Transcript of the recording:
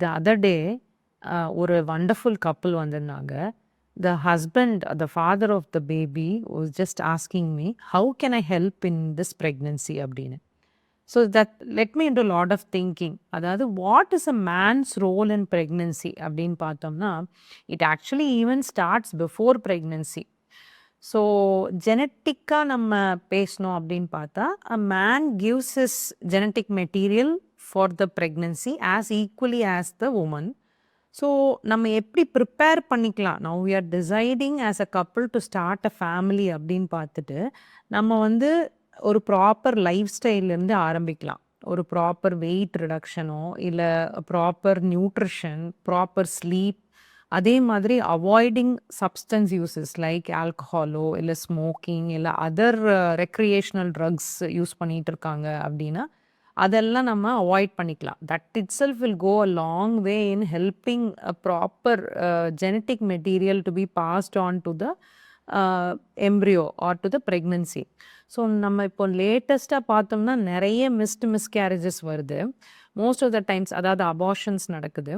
the other day ஒரு wonderful couple வந்திருந்தாங்க. The husband, the father of the baby was just asking me, how can I help in this pregnancy அப்படின்னு. So that led me into a lot of thinking. அதாவது what is a man's role in pregnancy அப்படின்னு பார்த்தோம்னா, it actually even starts before pregnancy. So ஜெனட்டிக்காக நம்ம பேசணும் அப்படின்னு பார்த்தா a man gives is genetic material for the pregnancy as equally as the woman. So நம்ம எப்படி ப்ரிப்பேர் பண்ணிக்கலாம், now we are deciding as a couple to start a family அப்படின்னு பார்த்துட்டு நம்ம வந்து ஒரு ப்ராப்பர் லைஃப் ஸ்டைல்லேருந்து ஆரம்பிக்கலாம். ஒரு ப்ராப்பர் வெயிட் ரிடக்ஷனோ இல்லை ப்ராப்பர் நியூட்ரிஷன், ப்ராப்பர் ஸ்லீப், அதே மாதிரி அவாய்டிங் சப்ஸ்டன்ஸ் யூசஸ் லைக் ஆல்கஹாலோ இல்லை ஸ்மோக்கிங் இல்லை அதர் ரெக்ரியேஷனல் ட்ரக்ஸ் யூஸ் பண்ணிகிட்டு இருக்காங்க அப்படின்னா அதெல்லாம் நம்ம அவாய்ட் பண்ணிக்கலாம். That itself will go a long way in helping a proper genetic material to be passed on to the embryo or to the pregnancy. So நம்ம இப்போ லேட்டஸ்ட்டாக பார்த்தோம்னா நிறைய மிஸ்கேரேஜஸ் வருது. மோஸ்ட் ஆஃப் த டைம்ஸ் அதாவது abortions நடக்குது.